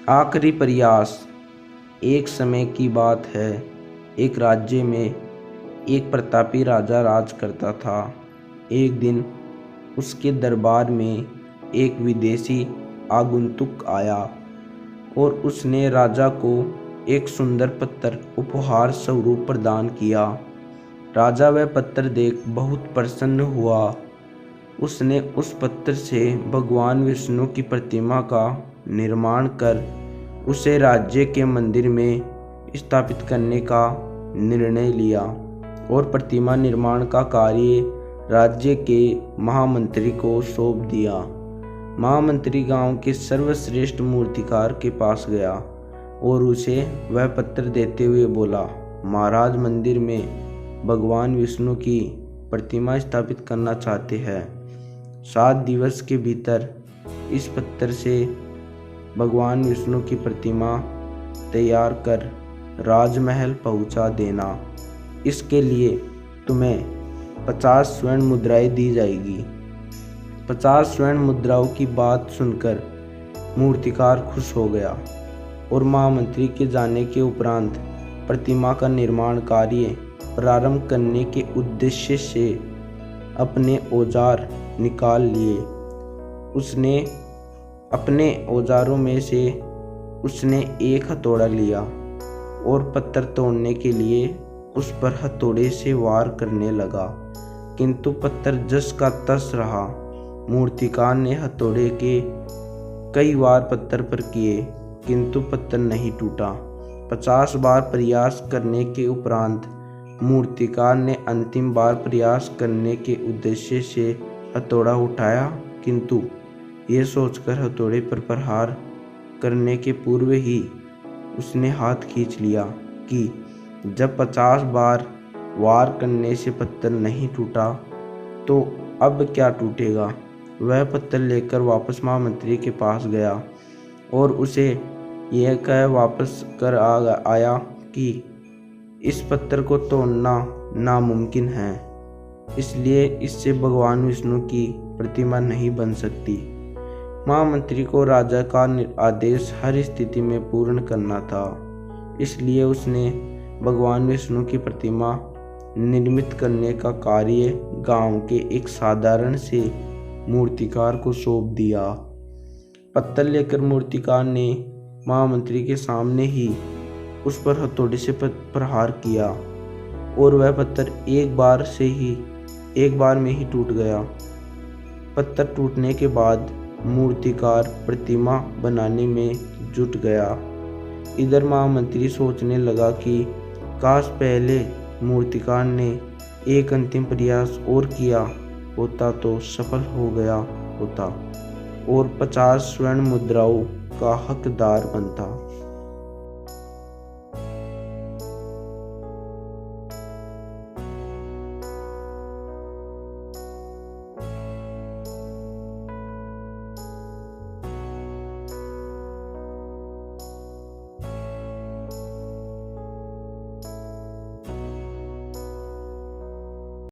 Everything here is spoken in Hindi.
आखिरी प्रयास। एक समय की बात है, एक राज्य में एक प्रतापी राजा राज करता था। एक दिन उसके दरबार में एक विदेशी आगंतुक आया और उसने राजा को एक सुंदर पत्र उपहार स्वरूप प्रदान किया। राजा वह पत्र देख बहुत प्रसन्न हुआ। उसने उस पत्र से भगवान विष्णु की प्रतिमा का निर्माण कर उसे राज्य के मंदिर में स्थापित करने का निर्णय लिया और प्रतिमा निर्माण का कार्य राज्य के महामंत्री को सौंप दिया। महामंत्री गांव के सर्वश्रेष्ठ मूर्तिकार के पास गया और उसे वह पत्र देते हुए बोला, महाराज मंदिर में भगवान विष्णु की प्रतिमा स्थापित करना चाहते हैं। 7 दिवस के भीतर इस पत्र से भगवान विष्णु की प्रतिमा तैयार कर राजमहल पहुंचा देना। इसके लिए तुम्हें 50 स्वर्ण मुद्राएं दी जाएगी। 50 स्वर्ण मुद्राओं की बात सुनकर मूर्तिकार खुश हो गया और महामंत्री के जाने के उपरांत प्रतिमा का निर्माण कार्य प्रारंभ करने के उद्देश्य से अपने औजार निकाल लिए। उसने अपने औजारों में से उसने एक हथौड़ा लिया और पत्थर तोड़ने के लिए उस पर हथौड़े से वार करने लगा, किंतु पत्थर जस का तस रहा। मूर्तिकार ने हथौड़े के कई वार पत्थर पर किए, किंतु पत्थर नहीं टूटा। 50 बार प्रयास करने के उपरांत मूर्तिकार ने अंतिम बार प्रयास करने के उद्देश्य से हथौड़ा उठाया, किंतु यह सोचकर हथौड़े पर प्रहार करने के पूर्व ही उसने हाथ खींच लिया कि जब 50 बार वार करने से पत्थर नहीं टूटा तो अब क्या टूटेगा। वह पत्थर लेकर वापस महामंत्री के पास गया और उसे यह कह वापस कर आया कि इस पत्थर को तोड़ना नामुमकिन है, इसलिए इससे भगवान विष्णु की प्रतिमा नहीं बन सकती। महामंत्री को राजा का आदेश हर स्थिति में पूर्ण करना था, इसलिए उसने भगवान विष्णु की प्रतिमा निर्मित करने का कार्य गांव के एक साधारण से मूर्तिकार को सौंप दिया। पत्थर लेकर मूर्तिकार ने महामंत्री के सामने ही उस पर हथौड़े से प्रहार किया और वह पत्थर एक बार में ही टूट गया। पत्थर टूटने के बाद मूर्तिकार प्रतिमा बनाने में जुट गया। इधर महामंत्री सोचने लगा कि काश पहले मूर्तिकार ने एक अंतिम प्रयास और किया होता तो सफल हो गया होता और 50 स्वर्ण मुद्राओं का हकदार बनता।